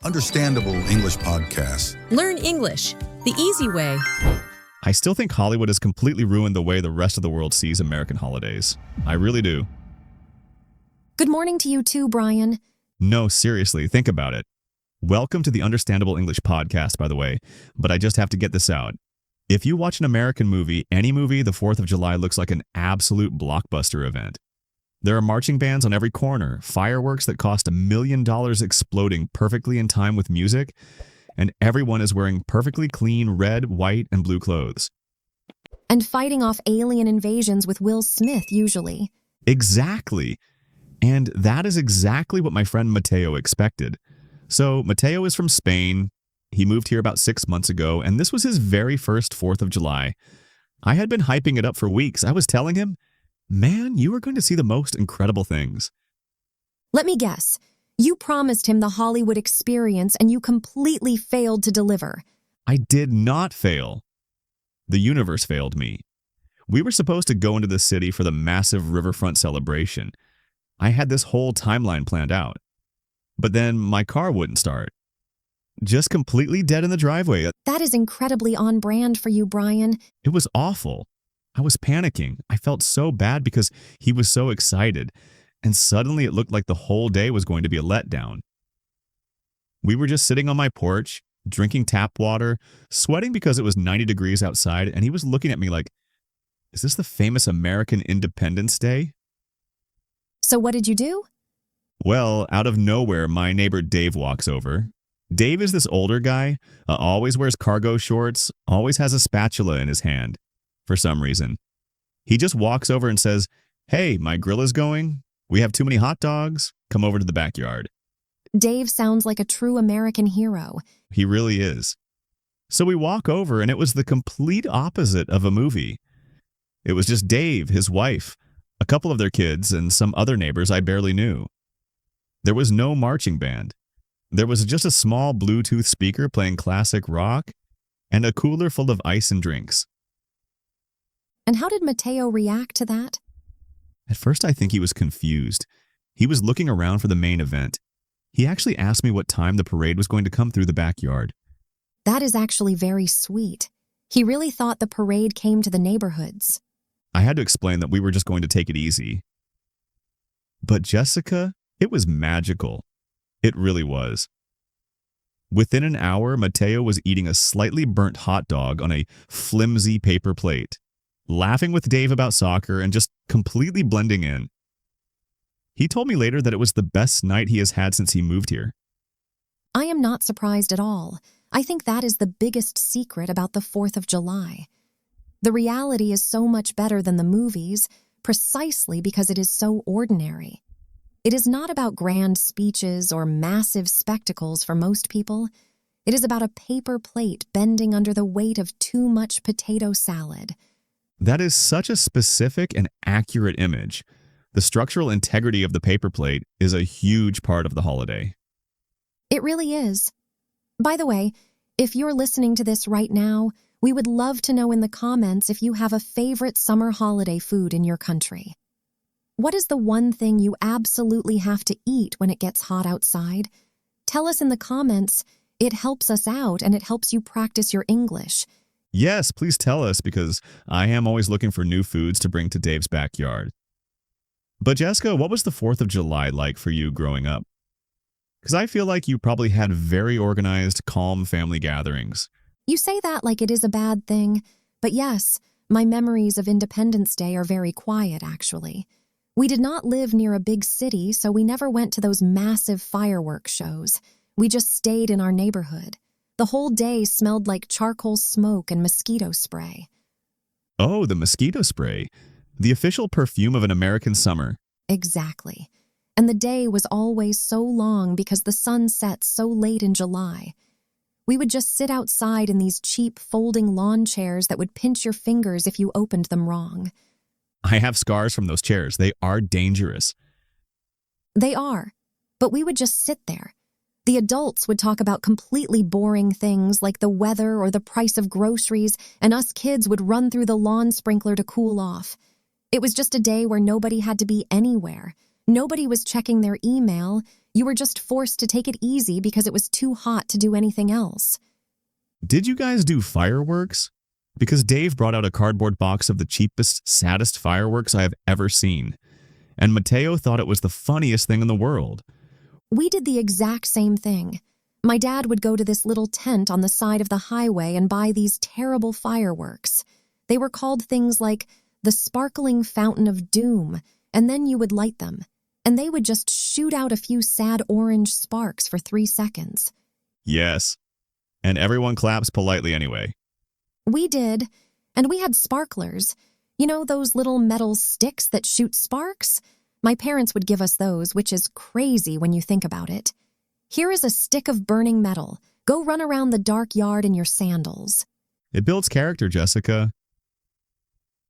Understandable English podcast. Learn English the easy way. I still think Hollywood has completely ruined the way the rest of the world sees American holidays. I really do. Good morning to you too, Bryan. No, seriously, think about it. Welcome to the Understandable English podcast, by the way, but I just have to get this out. If you watch an American movie, any movie, the 4th of July looks like an absolute blockbuster event. There are marching bands on every corner, fireworks that cost $1 million exploding perfectly in time with music, and everyone is wearing perfectly clean red, white, and blue clothes. And fighting off alien invasions with Will Smith, usually. Exactly. And that is exactly what my friend Mateo expected. So Mateo is from Spain. He moved here about 6 months ago, and this was his very first 4th of July. I had been hyping it up for weeks. I was telling him, man, you are going to see the most incredible things. Let me guess. You promised him the Hollywood experience and you completely failed to deliver. I did not fail. The universe failed me. We were supposed to go into the city for the massive riverfront celebration. I had this whole timeline planned out. But then my car wouldn't start. Just completely dead in the driveway. That is incredibly on brand for you, Bryan. It was awful. I was panicking. I felt so bad because he was so excited. And suddenly it looked like the whole day was going to be a letdown. We were just sitting on my porch, drinking tap water, sweating because it was 90 degrees outside, and he was looking at me like, is this the famous American Independence Day? So what did you do? Well, out of nowhere, my neighbor Dave walks over. Dave is this older guy, always wears cargo shorts, always has a spatula in his hand, for some reason. He just walks over and says, hey, my grill is going. We have too many hot dogs. Come over to the backyard. Dave sounds like a true American hero. He really is. So we walk over, and it was the complete opposite of a movie. It was just Dave, his wife, a couple of their kids, and some other neighbors I barely knew. There was no marching band. There was just a small Bluetooth speaker playing classic rock and a cooler full of ice and drinks. And how did Mateo react to that? At first, I think he was confused. He was looking around for the main event. He actually asked me what time the parade was going to come through the backyard. That is actually very sweet. He really thought the parade came to the neighborhoods. I had to explain that we were just going to take it easy. But Jessica, it was magical. It really was. Within an hour, Mateo was eating a slightly burnt hot dog on a flimsy paper plate, laughing with Dave about soccer and just completely blending in. He told me later that it was the best night he has had since he moved here. I am not surprised at all. I think that is the biggest secret about the 4th of July. The reality is so much better than the movies, precisely because it is so ordinary. It is not about grand speeches or massive spectacles for most people. It is about a paper plate bending under the weight of too much potato salad. That is such a specific and accurate image. The structural integrity of the paper plate is a huge part of the holiday. It really is. By the way, if you're listening to this right now, we would love to know in the comments if you have a favorite summer holiday food in your country. What is the one thing you absolutely have to eat when it gets hot outside? Tell us in the comments. It helps us out and it helps you practice your English. Yes, please tell us, because I am always looking for new foods to bring to Dave's backyard. But Jessica, what was the 4th of July like for you growing up? Because I feel like you probably had very organized, calm family gatherings. You say that like it is a bad thing, but yes, my memories of Independence Day are very quiet, actually. We did not live near a big city, so we never went to those massive fireworks shows. We just stayed in our neighborhood. The whole day smelled like charcoal smoke and mosquito spray. Oh, the mosquito spray. The official perfume of an American summer. Exactly. And the day was always so long because the sun set so late in July. We would just sit outside in these cheap folding lawn chairs that would pinch your fingers if you opened them wrong. I have scars from those chairs. They are dangerous. They are, but we would just sit there. The adults would talk about completely boring things like the weather or the price of groceries, and us kids would run through the lawn sprinkler to cool off. It was just a day where nobody had to be anywhere. Nobody was checking their email. You were just forced to take it easy because it was too hot to do anything else. Did you guys do fireworks? Because Dave brought out a cardboard box of the cheapest, saddest fireworks I have ever seen. And Mateo thought it was the funniest thing in the world. We did the exact same thing. My dad would go to this little tent on the side of the highway and buy these terrible fireworks. They were called things like the sparkling fountain of doom, and then you would light them, and they would just shoot out a few sad orange sparks for 3 seconds. Yes. And everyone claps politely anyway. We did, and we had sparklers. You know those little metal sticks that shoot sparks? My parents would give us those, which is crazy when you think about it. Here is a stick of burning metal. Go run around the dark yard in your sandals. It builds character, Jessica.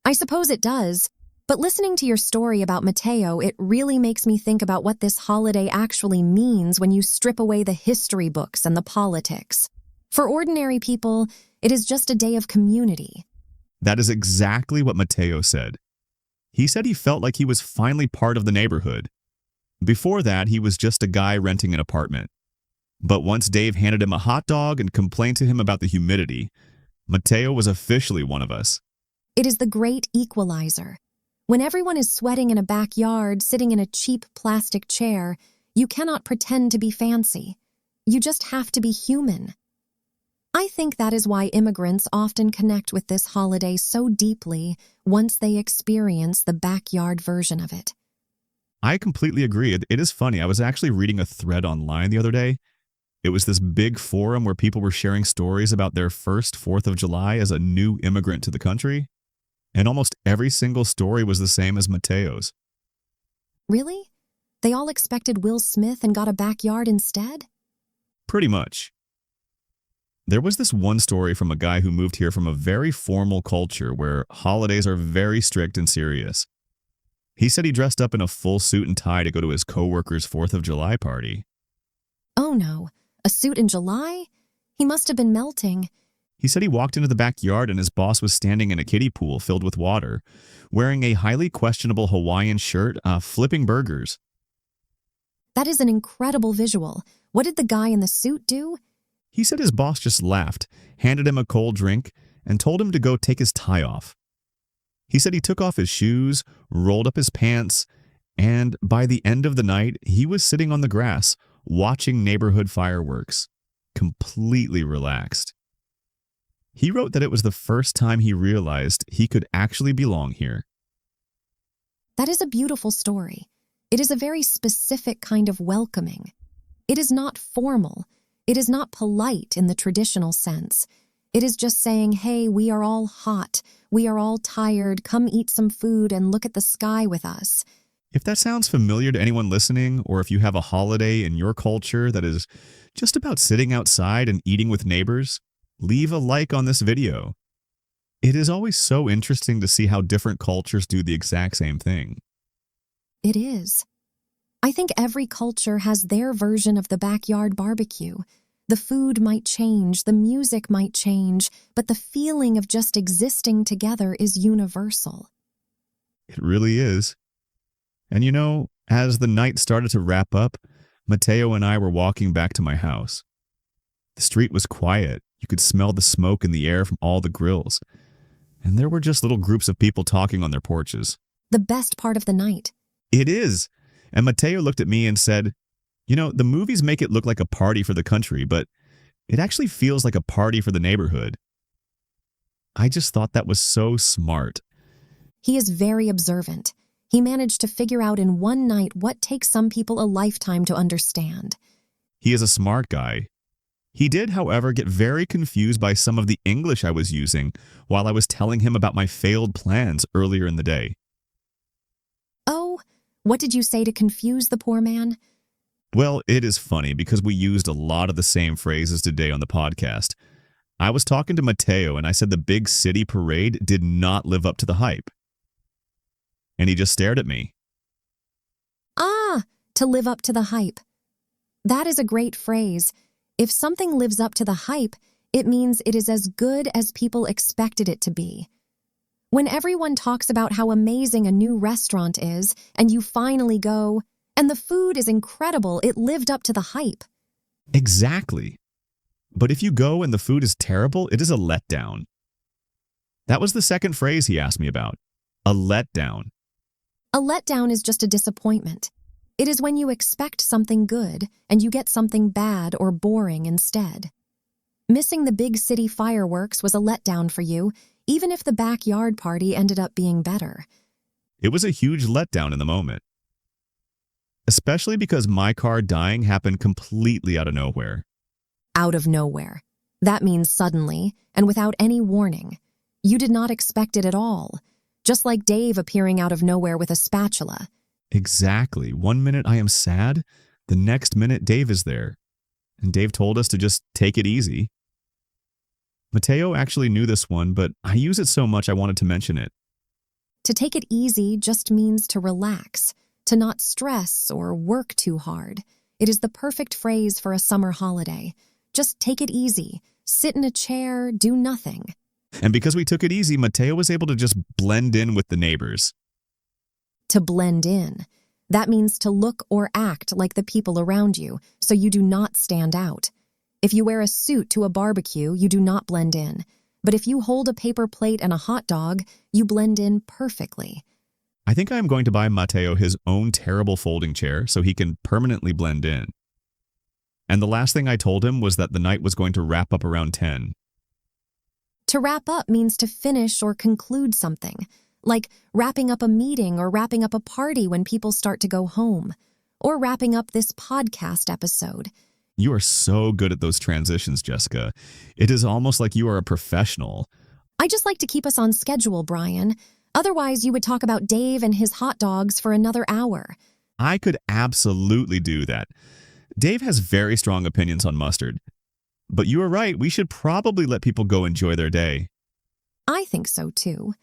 I suppose it does, but listening to your story about Mateo, it really makes me think about what this holiday actually means when you strip away the history books and the politics. For ordinary people, it is just a day of community. That is exactly what Mateo said. He said he felt like he was finally part of the neighborhood. Before that, he was just a guy renting an apartment. But once Dave handed him a hot dog and complained to him about the humidity, Mateo was officially one of us. It is the great equalizer. When everyone is sweating in a backyard, sitting in a cheap plastic chair, you cannot pretend to be fancy. You just have to be human. I think that is why immigrants often connect with this holiday so deeply once they experience the backyard version of it. I completely agree. It is funny. I was actually reading a thread online the other day. It was this big forum where people were sharing stories about their first 4th of July as a new immigrant to the country. And almost every single story was the same as Mateo's. Really? They all expected Will Smith and got a backyard instead? Pretty much. There was this one story from a guy who moved here from a very formal culture where holidays are very strict and serious. He said he dressed up in a full suit and tie to go to his coworker's 4th of July party. Oh no, a suit in July? He must have been melting. He said he walked into the backyard and his boss was standing in a kiddie pool filled with water, wearing a highly questionable Hawaiian shirt, flipping burgers. That is an incredible visual. What did the guy in the suit do? He said his boss just laughed, handed him a cold drink, and told him to go take his tie off. He said he took off his shoes, rolled up his pants, and by the end of the night, he was sitting on the grass, watching neighborhood fireworks, completely relaxed. He wrote that it was the first time he realized he could actually belong here. That is a beautiful story. It is a very specific kind of welcoming. It is not formal. It is not polite in the traditional sense. It is just saying, hey, we are all hot. We are all tired. Come eat some food and look at the sky with us. If that sounds familiar to anyone listening, or if you have a holiday in your culture that is just about sitting outside and eating with neighbors, leave a like on this video. It is always so interesting to see how different cultures do the exact same thing. It is. I think every culture has their version of the backyard barbecue. The food might change, the music might change, but the feeling of just existing together is universal. It really is. And you know, as the night started to wrap up, Mateo and I were walking back to my house. The street was quiet. You could smell the smoke in the air from all the grills. And there were just little groups of people talking on their porches. The best part of the night. It is. And Mateo looked at me and said, you know, the movies make it look like a party for the country, but it actually feels like a party for the neighborhood. I just thought that was so smart. He is very observant. He managed to figure out in one night what takes some people a lifetime to understand. He is a smart guy. He did, however, get very confused by some of the English I was using while I was telling him about my failed plans earlier in the day. Oh, what did you say to confuse the poor man? Well, it is funny because we used a lot of the same phrases today on the podcast. I was talking to Mateo and I said the big city parade did not live up to the hype. And he just stared at me. Ah, to live up to the hype. That is a great phrase. If something lives up to the hype, it means it is as good as people expected it to be. When everyone talks about how amazing a new restaurant is, and you finally go, and the food is incredible, it lived up to the hype. Exactly. But if you go and the food is terrible, it is a letdown. That was the second phrase he asked me about. A letdown. A letdown is just a disappointment. It is when you expect something good and you get something bad or boring instead. Missing the big city fireworks was a letdown for you, even if the backyard party ended up being better. It was a huge letdown in the moment. Especially because my car dying happened completely out of nowhere. Out of nowhere. That means suddenly and without any warning. You did not expect it at all. Just like Dave appearing out of nowhere with a spatula. Exactly. 1 minute I am sad, the next minute Dave is there. And Dave told us to just take it easy. Mateo actually knew this one, but I use it so much I wanted to mention it. To take it easy just means to relax, to not stress or work too hard. It is the perfect phrase for a summer holiday. Just take it easy, sit in a chair, do nothing. And because we took it easy, Mateo was able to just blend in with the neighbors. To blend in. That means to look or act like the people around you, so you do not stand out. If you wear a suit to a barbecue, you do not blend in. But if you hold a paper plate and a hot dog, you blend in perfectly. I think I am going to buy Mateo his own terrible folding chair so he can permanently blend in. And the last thing I told him was that the night was going to wrap up around 10. To wrap up means to finish or conclude something, like wrapping up a meeting or wrapping up a party when people start to go home, or wrapping up this podcast episode. You are so good at those transitions, Jessica. It is almost like you are a professional. I just like to keep us on schedule, Bryan. Otherwise, you would talk about Dave and his hot dogs for another hour. I could absolutely do that. Dave has very strong opinions on mustard. But you are right, we should probably let people go enjoy their day. I think so, too.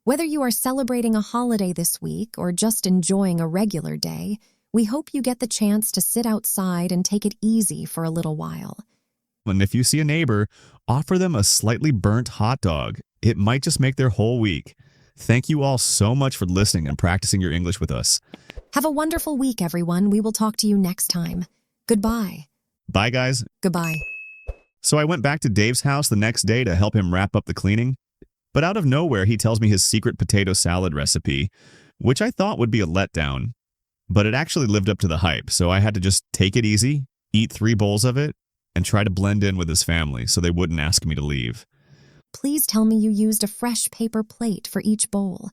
Whether you are celebrating a holiday this week or just enjoying a regular day, we hope you get the chance to sit outside and take it easy for a little while. And if you see a neighbor, offer them a slightly burnt hot dog. It might just make their whole week. Thank you all so much for listening and practicing your English with us. Have a wonderful week, everyone. We will talk to you next time. Goodbye. Bye, guys. Goodbye. So I went back to Dave's house the next day to help him wrap up the cleaning. But out of nowhere, he tells me his secret potato salad recipe, which I thought would be a letdown. But it actually lived up to the hype, so I had to just take it easy, eat 3 bowls of it, and try to blend in with his family so they wouldn't ask me to leave. Please tell me you used a fresh paper plate for each bowl.